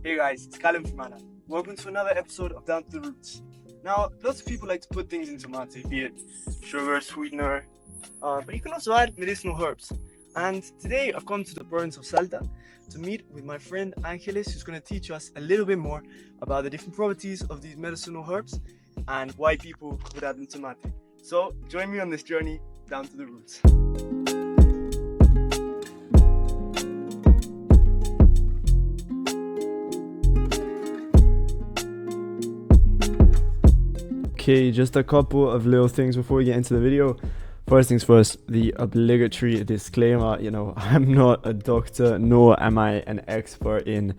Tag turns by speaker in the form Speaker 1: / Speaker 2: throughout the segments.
Speaker 1: Hey guys, it's Callum from ANAM. Welcome to another episode of Down to the Roots. Now, lots of people like to put things into mate, be it sugar, sweetener, but you can also add medicinal herbs. And today I've come to the province of Salta to meet with my friend Ángeles, who's going to teach us a little bit more about the different properties of these medicinal herbs and why people would add them to mate. So join me on this journey down to the roots.
Speaker 2: Okay, just a couple of little things before we get into the video. First things first, the obligatory disclaimer, I'm not a doctor, nor am I an expert in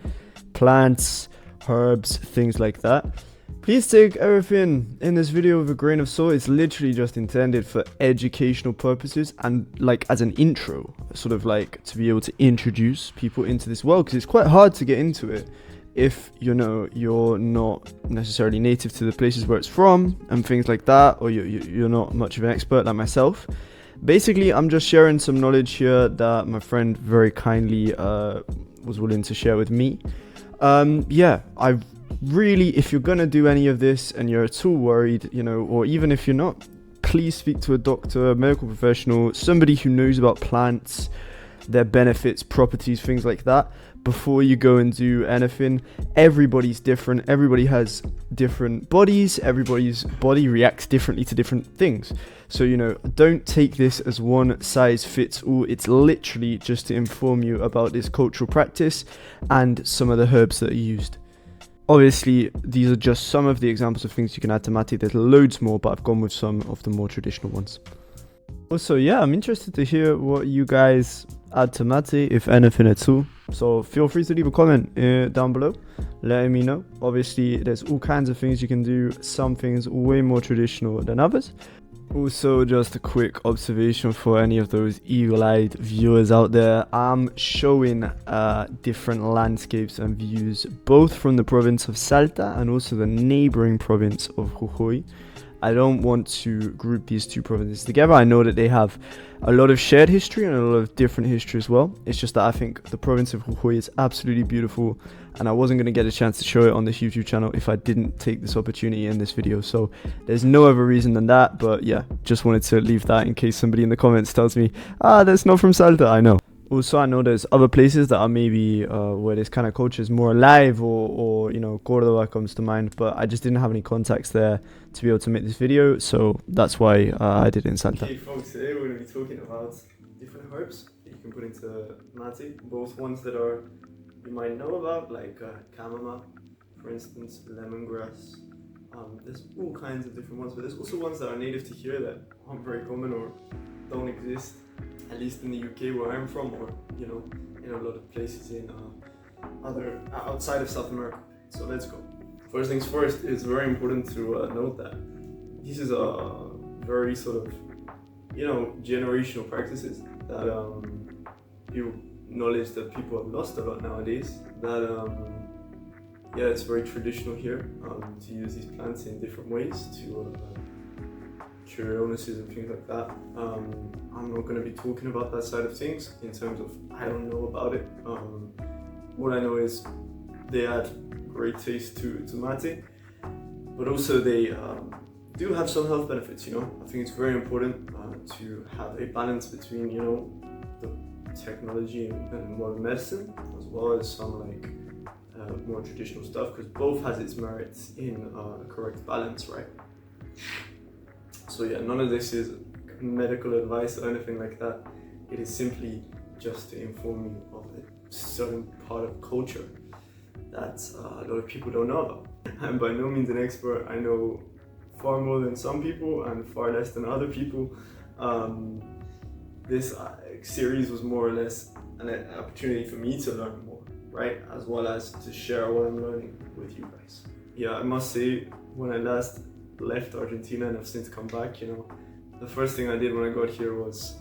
Speaker 2: plants, herbs, things like that. Please take everything in this video with a grain of salt. It's literally just intended for educational purposes and like as an intro, sort of like to be able to introduce people into this world, because it's quite hard to get into it if you're not necessarily native to the places where it's from and things like that, or you're not much of an expert like myself. Basically, I'm just sharing some knowledge here that my friend very kindly was willing to share with me. I really, if you're gonna do any of this and you're at all worried, or even if you're not, please speak to a doctor, a medical professional, somebody who knows about plants, their benefits, properties, things like that, before you go and do anything. Everybody's different, everybody has different bodies, everybody's body reacts differently to different things. So, don't take this as one size fits all. It's literally just to inform you about this cultural practice and some of the herbs that are used. Obviously, these are just some of the examples of things you can add to mate. There's loads more, but I've gone with some of the more traditional ones. Also, I'm interested to hear what you guys add to mate, if anything at all. So feel free to leave a comment down below, letting me know. Obviously, there's all kinds of things you can do. Some things way more traditional than others. Also, just a quick observation for any of those eagle-eyed viewers out there. I'm showing different landscapes and views, both from the province of Salta and also the neighboring province of Jujuy. I don't want to group these two provinces together. I know that they have a lot of shared history and a lot of different history as well. It's just that I think the province of Jujuy is absolutely beautiful, and I wasn't going to get a chance to show it on this YouTube channel if I didn't take this opportunity in this video. So there's no other reason than that, but just wanted to leave that in case somebody in the comments tells me, that's not from Salta. I know. Also, I know there's other places that are maybe where this kind of culture is more alive, or Córdoba comes to mind, but I just didn't have any contacts there to be able to make this video, so that's why I did it in Salta. Okay folks, today we're going to be talking about different herbs that you can put into mate, both ones that you might know about, like chamomile, for instance, lemongrass. There's all kinds of different ones, but there's also ones that are native to here that aren't very common or don't exist, at least in the UK where I'm from, or in a lot of places in other outside of South America. So let's go. First things first, it's very important to note that this is a very sort of generational practices that knowledge that people have lost a lot nowadays. That it's very traditional here to use these plants in different ways to cure illnesses and things like that. I'm not going to be talking about that side of things in terms of I don't know about it. What I know is they add great taste to mate, but also they do have some health benefits. I think it's very important to have a balance between the technology and modern medicine, as well as some more traditional stuff, because both has its merits in a correct balance, right? So none of this is medical advice or anything like that. It is simply just to inform you of a certain part of culture that a lot of people don't know about. I'm by no means an expert. I know far more than some people and far less than other people. This series was more or less an opportunity for me to learn more, right? As well as to share what I'm learning with you guys. I must say, when I last left Argentina and I've since come back, the first thing I did when I got here was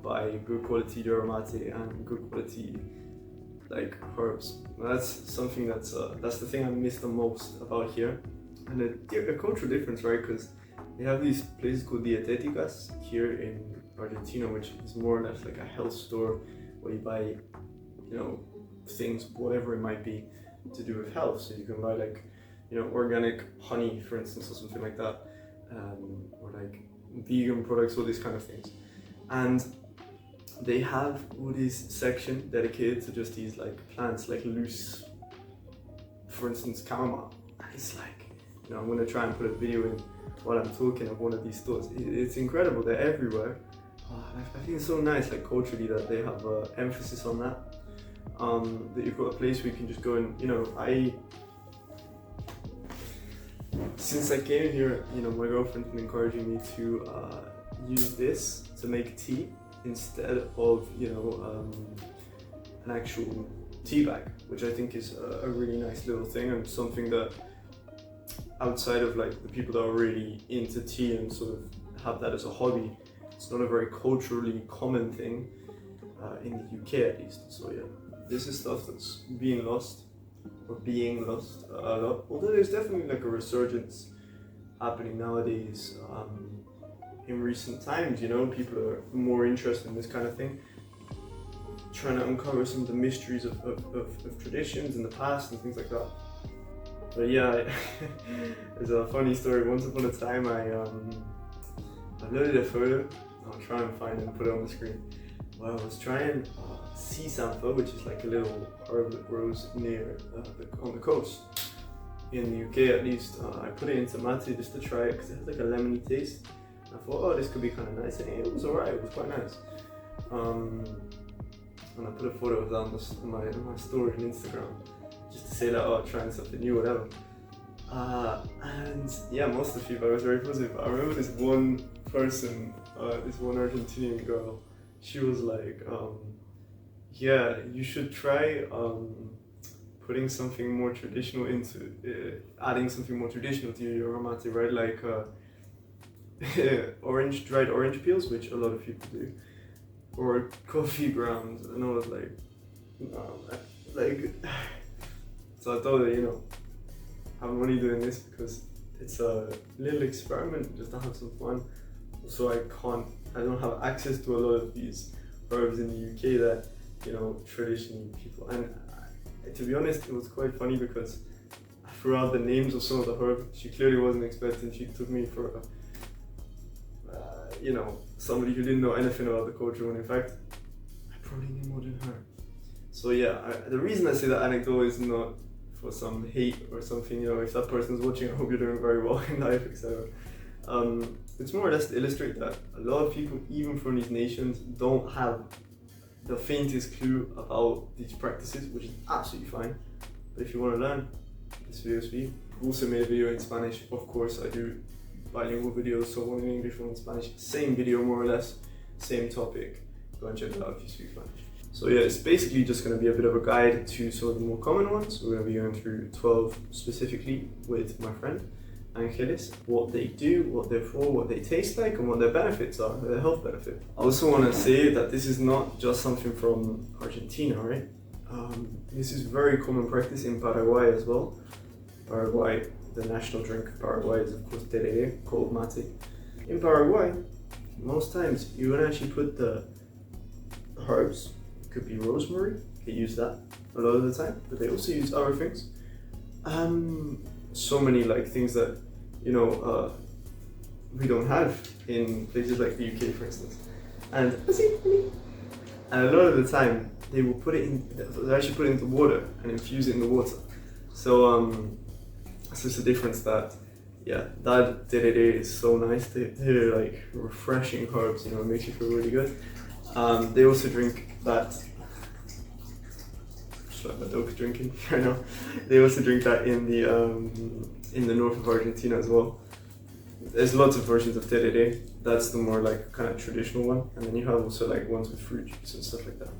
Speaker 2: buy good quality yerba mate and good quality herbs. That's something that's the thing I miss the most about here, and a cultural difference, right? Because they have these places called dietéticas here in Argentina, which is more or less like a health store where you buy, things, whatever it might be, to do with health. So you can buy like, you know, organic honey, for instance, or something like that, or like vegan products, all these kind of things. And they have all this section dedicated to just these like plants, like loose, for instance, chamomile. And it's like, you know, I'm gonna try and put a video in while I'm talking of one of these stores. It's incredible, they're everywhere. I think it's so nice, like culturally, that they have emphasis on that. That you've got a place where you can just go and, you know, since I came here, you know, my girlfriend's been encouraging me to use this to make tea instead of, you know, an actual tea bag, which I think is a really nice little thing, and something that outside of like the people that are really into tea and sort of have that as a hobby, it's not a very culturally common thing in the UK at least. So yeah, this is stuff that's being lost a lot, although there's definitely like a resurgence happening nowadays. In recent times, you know, people are more interested in this kind of thing, trying to uncover some of the mysteries of traditions in the past and things like that. But yeah, there's a funny story. Once upon a time, I uploaded a photo. I'll try and find it and put it on the screen. Well, I was trying sea samphire, which is like a little herb that grows near on the coast in the UK at least. I put it into mate just to try it because it has like a lemony taste. I thought, oh, this could be kind of nice, and it was alright. It was quite nice. And I put a photo of that on my story on Instagram, just to say that, oh, trying something new, whatever. And yeah, most of the feedback was very positive. I remember this one person, this one Argentinian girl. She was like, yeah, you should try putting something more traditional into, adding something more traditional to your mate, right? Like dried orange peels, which a lot of people do, or coffee grounds. And I was like, no, like, so I thought that, you know, I'm only doing this because it's a little experiment just to have some fun. So I don't have access to a lot of these herbs in the UK that, you know, traditionally people, and to be honest, it was quite funny because throughout the names of some of the herbs, she clearly wasn't expecting. She took me for you know, somebody who didn't know anything about the culture, when in fact I probably knew more than her. So yeah, the reason I say that anecdote is not for some hate or something, you know, if that person's watching, I hope you're doing very well in life, etc. It's more or less to illustrate that a lot of people, even from these nations, don't have the faintest clue about these practices, which is absolutely fine. But if you want to learn, this video is for you. I've also made a video in Spanish. Of course, I do bilingual videos, so one in English, one in Spanish. Same video, more or less, same topic. Go and check it out if you speak Spanish. So yeah, it's basically just going to be a bit of a guide to some of the more common ones. We're going to be going through 12 specifically with my friend Ángeles, what they do, what they're for, what they taste like, and what their benefits are, their health benefit. I also want to say that this is not just something from Argentina, right? This is very common practice in Paraguay as well. Paraguay, the national drink of Paraguay is of course tereré, cold mate. In Paraguay, most times you would actually put the herbs. It could be rosemary, they use that a lot of the time, but they also use other things. So many like things that, you know, we don't have in places like the UK, for instance. And a lot of the time they will put it in, they actually put it into water and infuse it in the water. So it's just a difference that, yeah, that tereré is so nice. They're like refreshing herbs, you know, it makes you feel really good. They also drink that, just like my dog's drinking right now. They also drink that in the north of Argentina as well. There's lots of versions of tereré. That's the more like kind of traditional one, and then you have also like ones with fruit juice and stuff like that.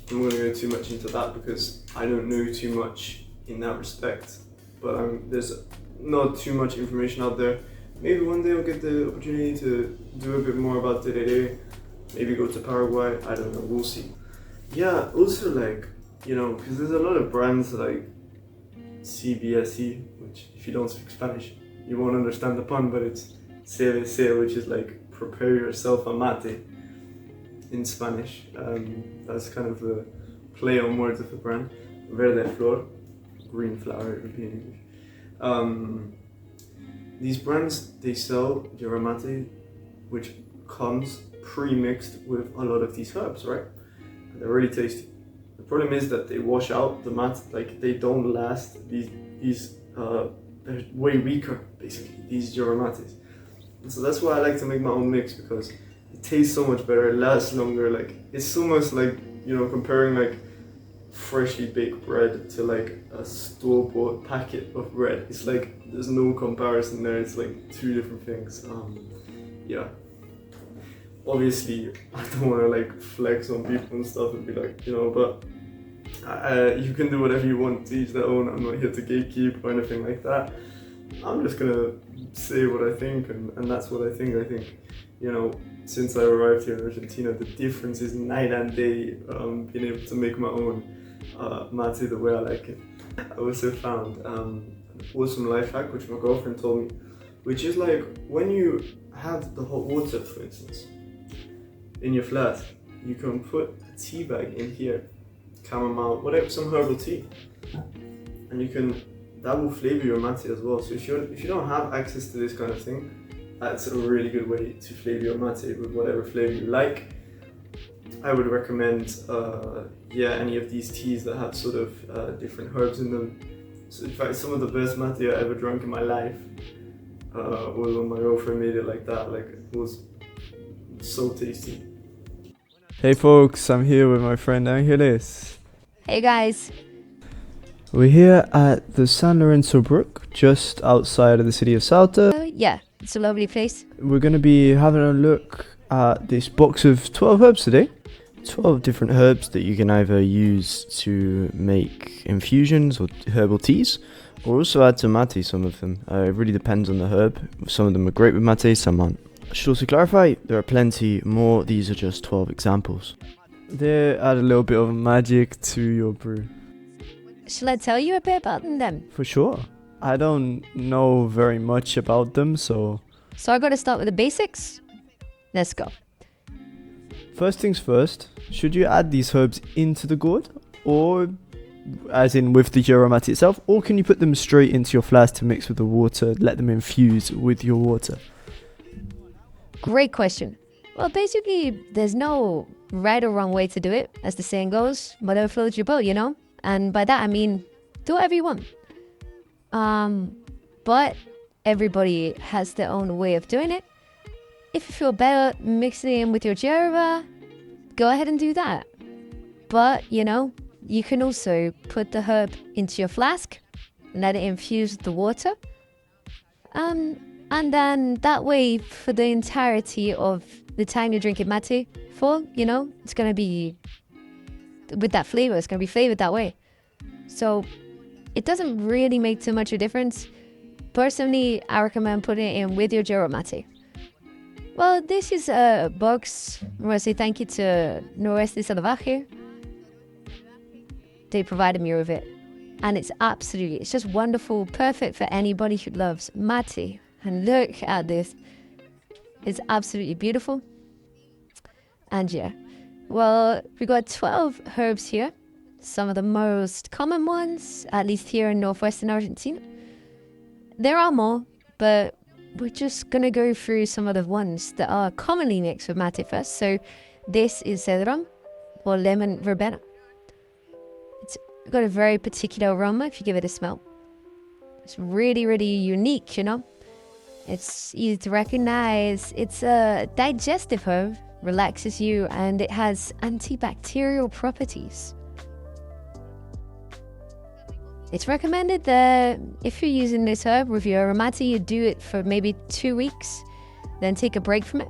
Speaker 2: I'm not going to go too much into that because I don't know too much in that respect, but there's not too much information out there. Maybe one day I'll get the opportunity to do a bit more about tereré, maybe go to Paraguay, I don't know, we'll see. Yeah, also like, you know, because there's a lot of brands like CBSE, which if you don't speak Spanish, you won't understand the pun, but it's CBSE, which is like prepare yourself a mate in Spanish. That's kind of the play on words of the brand. Verde Flor. green flower it would be in English. These brands, they sell yerba mate, which comes pre-mixed with a lot of these herbs, right? And they're really tasty. The problem is that they wash out the mate, like they don't last. They're way weaker, basically, these yerba mates. And so that's why I like to make my own mix, because it tastes so much better, it lasts longer. Like, it's almost like, you know, comparing like freshly baked bread to like a store-bought packet of bread. It's like there's no comparison there. It's like two different things. Yeah. Obviously, I don't want to like flex on people and stuff and be like, you know, but you can do whatever you want, to each their own. I'm not here to gatekeep or anything like that. I'm just gonna say what I think, and that's what I think. I think, you know, since I arrived here in Argentina, the difference is night and day. Being able to make my own mate the way I like it. I also found an awesome life hack which my girlfriend told me, which is like when you have the hot water, for instance, in your flask, you can put a tea bag in here, chamomile, whatever, some herbal tea, and that will flavor your mate as well. So if you don't have access to this kind of thing, that's a really good way to flavor your mate with whatever flavor you like. I would recommend any of these teas that have sort of different herbs in them. So in fact, some of the best mate I ever drank in my life was when my girlfriend made it like that. Like, it was so tasty.
Speaker 3: Hey folks, I'm here with my friend Ángeles.
Speaker 4: Hey guys.
Speaker 3: We're here at the San Lorenzo Brook, just outside of the city of Salta.
Speaker 4: Yeah, it's a lovely place.
Speaker 3: We're going to be having a look at this box of 12 herbs today. 12 different herbs that you can either use to make infusions or herbal teas, or also add to mate, some of them. It really depends on the herb. Some of them are great with mate, some aren't. I should also clarify, there are plenty more. These are just 12 examples. They add a little bit of magic to your brew.
Speaker 4: Shall I tell you a bit about them?
Speaker 3: For sure. I don't know very much about them, so
Speaker 4: I gotta start with the basics. Let's go.
Speaker 3: First things first, should you add these herbs into the gourd, or as in with the yerba mate itself, or can you put them straight into your flask to mix with the water, let them infuse with your water?
Speaker 4: Great question. Well, basically, there's no right or wrong way to do it. As the saying goes, whatever floats your boat, you know? And by that, I mean, do whatever you want. But everybody has their own way of doing it. If you feel better mixing it in with your yerba, go ahead and do that. But, you know, you can also put the herb into your flask, let it infuse with the water. And then that way, for the entirety of the time you're drinking mate for, you know, it's going to be with that flavor. It's going to be flavored that way. So it doesn't really make too much of a difference. Personally, I recommend putting it in with your yerba mate. Well, this is a box. I want to say thank you to Noroeste Salvaje. They provided me with it. And it's just wonderful, perfect for anybody who loves mate. And look at this. It's absolutely beautiful. And yeah, well, we got 12 herbs here. Some of the most common ones, at least here in North Western Argentina. There are more, but we're just going to go through some of the ones that are commonly mixed with mate first. So this is cedron or lemon verbena. It's got a very particular aroma if you give it a smell. It's really, really unique, you know. It's easy to recognize. It's a digestive herb, relaxes you, and it has antibacterial properties. It's recommended that if you're using this herb with your mate, you do it for maybe 2 weeks, then take a break from it.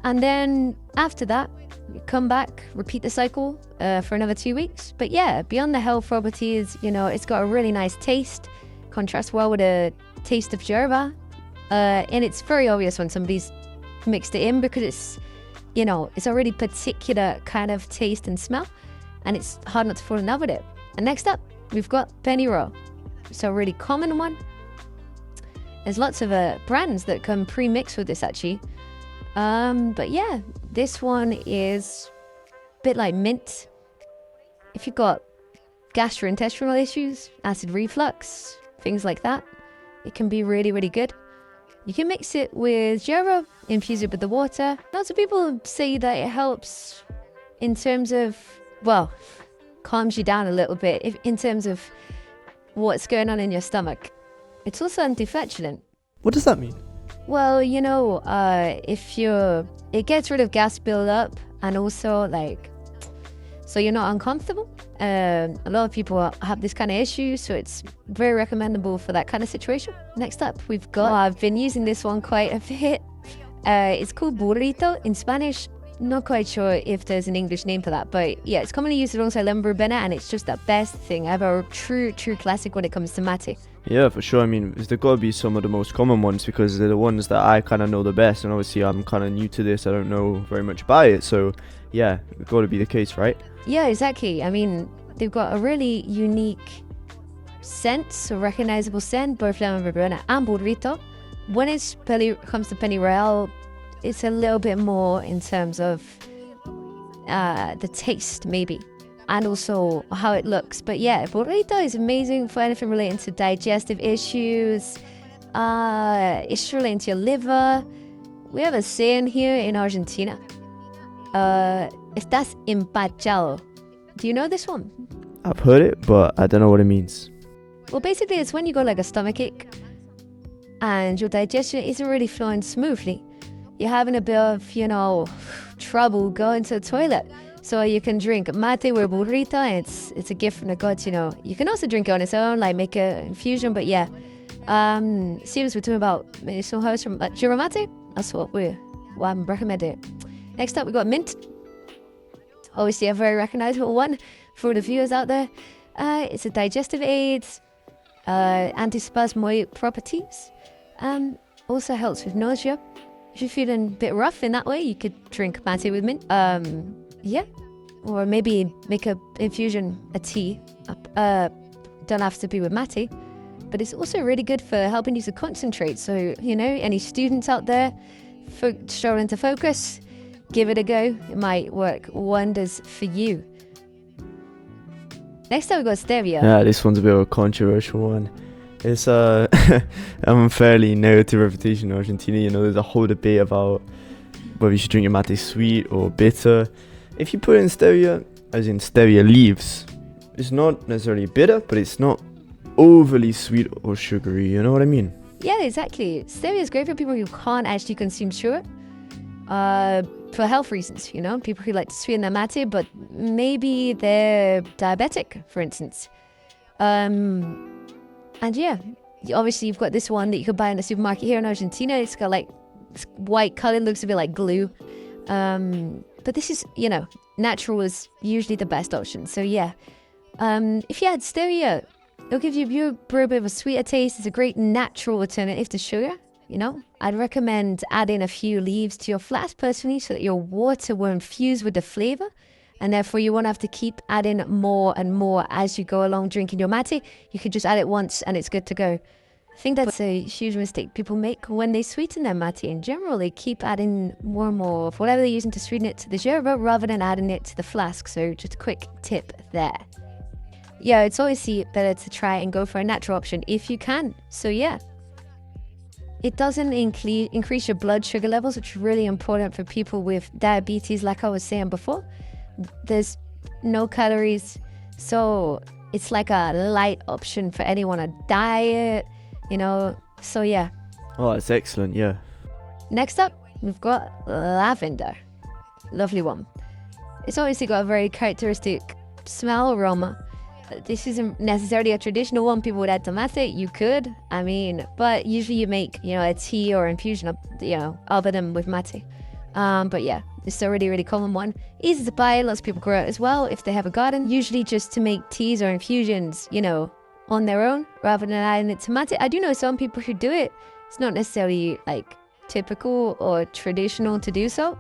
Speaker 4: And then after that, you come back, repeat the cycle for another 2 weeks. But yeah, beyond the health properties, you know, it's got a really nice taste, contrasts well with the taste of yerba. And it's very obvious when somebody's mixed it in because it's, you know, it's already particular kind of taste and smell, and it's hard not to fall in love with it. And next up, we've got pennyroyal. It's a really common one. There's lots of brands that come pre-mixed with this actually. But yeah, this one is a bit like mint. If you've got gastrointestinal issues, acid reflux, things like that. It can be really, really good. You can mix it with yerba, infuse it with the water. Lots of people say that it helps in terms of, well, calms you down a little bit in terms of what's going on in your stomach. It's also anti-flatulent.
Speaker 3: What does that mean?
Speaker 4: Well, you know, it gets rid of gas buildup, and also like, so you're not uncomfortable. A lot of people have this kind of issue, so it's very recommendable for that kind of situation. Next up, we've got, I've been using this one quite a bit. It's called burrito in Spanish. Not quite sure if there's an English name for that, but yeah, it's commonly used alongside lemon verbena, and it's just the best thing ever. True classic when it comes to mate.
Speaker 3: Yeah, for sure. I mean, they've got to be some of the most common ones because they're the ones that I kind of know the best. And obviously, I'm kind of new to this. I don't know very much about it. So, yeah, it's got to be the case, right?
Speaker 4: Yeah, exactly. I mean, they've got a really unique scent, so recognizable scent, both lemon verbena and burrito. When it comes to Penny-Royal, it's a little bit more in terms of the taste, maybe. And also how it looks. But yeah, burrito is amazing for anything relating to digestive issues, issues relating to your liver. We have a saying here in Argentina. Estás empachado. Do you know this one?
Speaker 3: I've heard it, but I don't know what it means.
Speaker 4: Well, basically, it's when you got like a stomachache and your digestion isn't really flowing smoothly. You're having a bit of, you know, trouble going to the toilet. So you can drink mate with burrito, and it's a gift from the gods, you know. You can also drink it on its own, like make an infusion, but yeah. Seems we're talking about medicinal herbs from yerba mate. That's what I'm recommending. Next up, we got mint. Obviously, a very recognizable one for the viewers out there. It's a digestive aid, antispasmoid properties. Also helps with nausea. If you're feeling a bit rough in that way, you could drink mate with mint. Yeah, or maybe make a infusion, a tea. Don't have to be with mate, but it's also really good for helping you to concentrate. So, you know, any students out there struggling to focus, give it a go. It might work wonders for you. Next up, we got stevia.
Speaker 3: Yeah, this one's a bit of a controversial one. It's I'm fairly negative reputation in Argentina. You know, there's a whole debate about whether you should drink your mate sweet or bitter. If you put in stevia, as in stevia leaves, it's not necessarily bitter, but it's not overly sweet or sugary, you know what I mean?
Speaker 4: Yeah, exactly. Stevia is great for people who can't actually consume sugar. For health reasons, you know, people who like to sweeten their mate, but maybe they're diabetic, for instance. And yeah, obviously you've got this one that you could buy in the supermarket here in Argentina. It's got like this white color, looks a bit like glue. But this is, you know, natural is usually the best option. So yeah, if you add stevia, it'll give you a bit of a sweeter taste. It's a great natural alternative to sugar, you know. I'd recommend adding a few leaves to your flask personally so that your water will infuse with the flavor. And therefore you won't have to keep adding more and more as you go along drinking your mate. You can just add it once and it's good to go. I think that's a huge mistake people make when they sweeten their mate. In general, they keep adding more and more of whatever they're using to sweeten it to the yerba rather than adding it to the flask. So just a quick tip there. Yeah, it's obviously better to try and go for a natural option if you can. So yeah. It doesn't increase your blood sugar levels, which is really important for people with diabetes, like I was saying before. There's no calories, so it's like a light option for anyone on a diet, you know. So yeah.
Speaker 3: Oh, that's excellent, yeah.
Speaker 4: Next up, we've got lavender. Lovely one. It's obviously got a very characteristic smell, aroma. This isn't necessarily a traditional one people would add to mate. You could, I mean, but usually you make, you know, a tea or infusion of, you know, other than with mate. But yeah, it's a really, really common one. Easy to buy, lots of people grow it as well if they have a garden. Usually just to make teas or infusions, you know, on their own rather than adding it to mate. I do know some people who do it. It's not necessarily like typical or traditional to do so,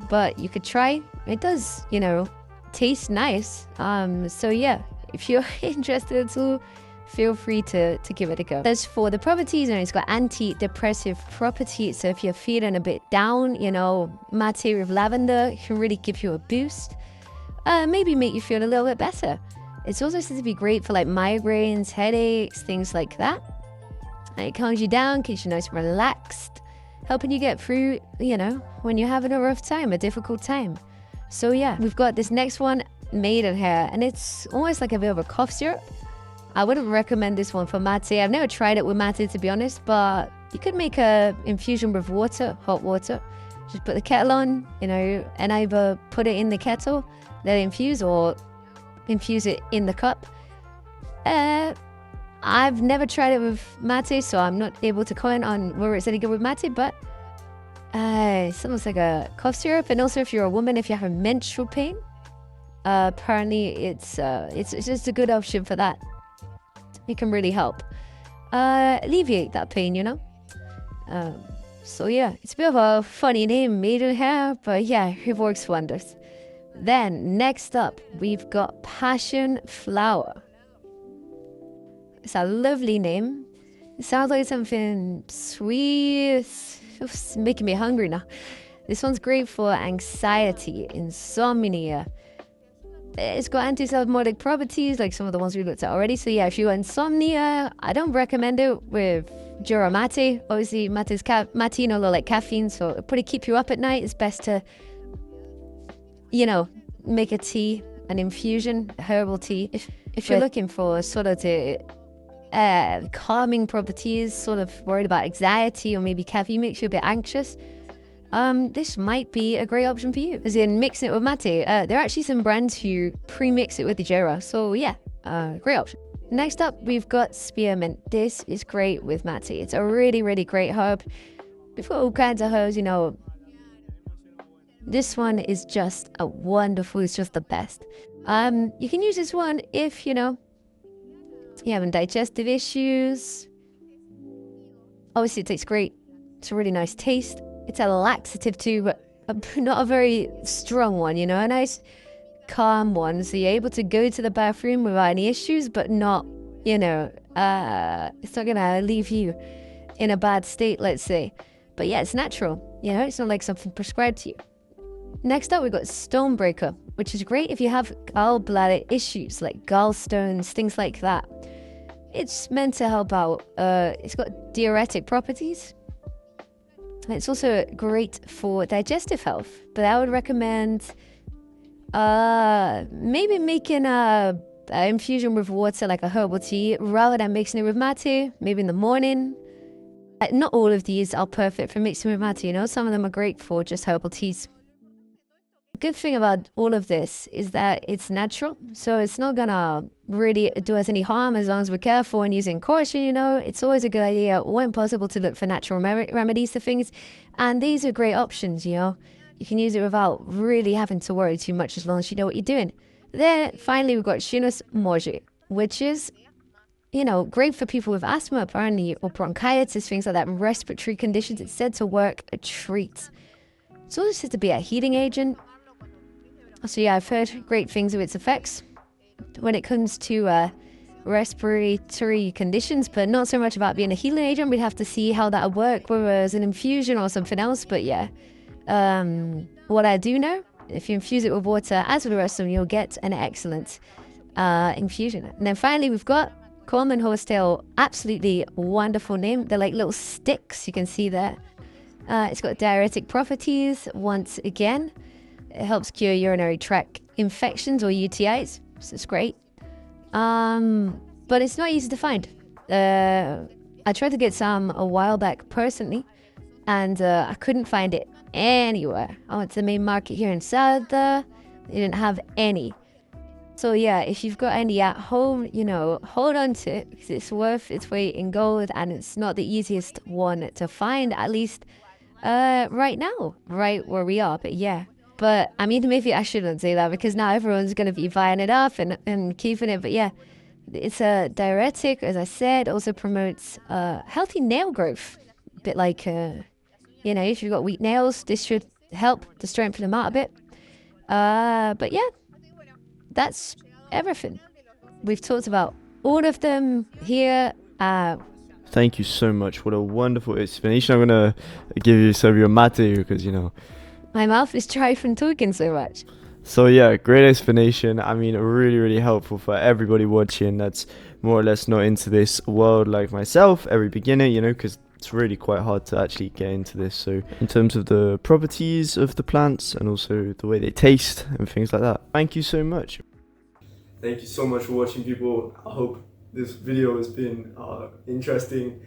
Speaker 4: but you could try. It does, you know, taste nice. So yeah. If you're interested too, feel free to give it a go. As for the properties, it's got antidepressive properties. So if you're feeling a bit down, you know, mate with lavender can really give you a boost. Maybe make you feel a little bit better. It's also said to be great for like migraines, headaches, things like that. And it calms you down, keeps you nice and relaxed, helping you get through, you know, when you're having a rough time, a difficult time. So yeah, we've got this next one, maidenhair, and it's almost like a bit of a cough syrup. I wouldn't recommend this one for mate. I've never tried it with mate, to be honest, but you could make a infusion with water, hot water. Just put the kettle on, you know, and either put it in the kettle, let it infuse, or infuse it in the cup. I've never tried it with mate, so I'm not able to comment on whether it's any good with mate, but it's almost like a cough syrup. And also if you're a woman, if you have menstrual pain, apparently it's just a good option for that. It can really help alleviate that pain, you know. So yeah, it's a bit of a funny name, maidenhair, but yeah, it works wonders. Then next up, we've got passion flower. It's a lovely name. It sounds like something sweet. It's making me hungry now. This one's great for anxiety, insomnia. It's got anti-spasmodic properties like some of the ones we looked at already. So yeah, if you have insomnia, I don't recommend it with Yerba mate. Obviously, mate's mate, you know, like caffeine, so it'll probably keep you up at night. It's best to, you know, make a tea, an infusion, herbal tea. If you're looking for sort of the calming properties, sort of worried about anxiety, or maybe caffeine makes you a bit anxious, this might be a great option for you. As in mixing it with mate. There are actually some brands who pre-mix it with the Yerba. So yeah, great option. Next up, we've got spearmint. This is great with mate. It's a really, really great herb. We've got all kinds of herbs, you know. This one is just a wonderful, it's just the best. You can use this one if, you know, you're having digestive issues. Obviously, it tastes great. It's a really nice taste. It's a laxative too, but not a very strong one, you know, a nice calm one. So you're able to go to the bathroom without any issues, but not, you know, it's not going to leave you in a bad state, let's say. But yeah, it's natural, you know, it's not like something prescribed to you. Next up, we've got Stonebreaker, which is great if you have gallbladder issues like gallstones, things like that. It's meant to help out. It's got diuretic properties. It's also great for digestive health, but I would recommend maybe making a infusion with water, like a herbal tea, rather than mixing it with mate, maybe in the morning. Not all of these are perfect for mixing with mate, you know, some of them are great for just herbal teas. The good thing about all of this is that it's natural, so it's not gonna really do us any harm as long as we're careful and using caution, you know. It's always a good idea, when possible, to look for natural remedies to things, and these are great options, you know. You can use it without really having to worry too much as long as you know what you're doing. Then finally, we've got Chinus morgi, which is, you know, great for people with asthma, apparently, or bronchitis, things like that, and respiratory conditions. It's said to work a treat. It's also said to be a healing agent. So yeah, I've heard great things of its effects when it comes to respiratory conditions, but not so much about being a healing agent. We'd have to see how that would work, whether it was an infusion or something else. But yeah, what I do know, if you infuse it with water, as with the rest of them, you'll get an excellent infusion. And then finally, we've got Common Horsetail. Absolutely wonderful name. They're like little sticks, you can see there. It's got diuretic properties once again. It helps cure urinary tract infections or UTIs, so it's great. But it's not easy to find. I tried to get some a while back personally, and I couldn't find it anywhere. I went to the main market here in Salta. They didn't have any. So yeah, if you've got any at home, you know, hold on to it, because it's worth its weight in gold, and it's not the easiest one to find, at least right now, right where we are. But yeah. But I mean, maybe I shouldn't say that, because now everyone's going to be buying it up and keeping it. But yeah, it's a diuretic, as I said, also promotes healthy nail growth. A bit like, you know, if you've got weak nails, this should help to strengthen them out a bit. But yeah, that's everything. We've talked about all of them here.
Speaker 3: Thank you so much. What a wonderful explanation. I'm going to give you some of your mate, because, you know,
Speaker 4: my mouth is dry from talking so much.
Speaker 2: So yeah, great explanation. I mean, really, really helpful for everybody watching that's more or less not into this world like myself, every beginner, you know, because it's really quite hard to actually get into this. So in terms of the properties of the plants and also the way they taste and things like that. Thank you so much. Thank you so much for watching, people. I hope this video has been interesting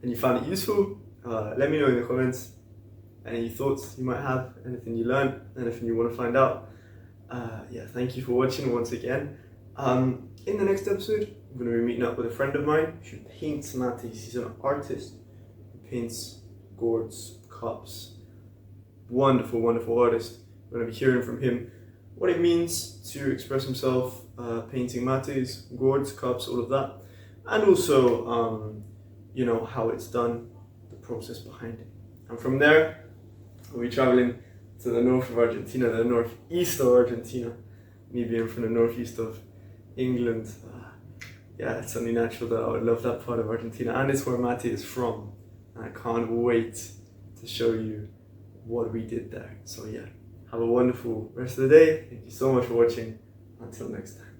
Speaker 2: and you found it useful. Let me know in the comments any thoughts you might have, anything you learned, anything you want to find out. Yeah, thank you for watching once again. In the next episode, I'm going to be meeting up with a friend of mine who paints mates. He's an artist who paints gourds, cups. Wonderful, wonderful artist. I'm going to be hearing from him what it means to express himself painting mates, gourds, cups, all of that. And also, you know, how it's done, the process behind it. And from there, we'll be traveling to the north of Argentina, the northeast of Argentina. Me being from the northeast of England, yeah, it's only natural that I would love that part of Argentina, and it's where Mate is from. And I can't wait to show you what we did there. So yeah, have a wonderful rest of the day. Thank you so much for watching. Until next time.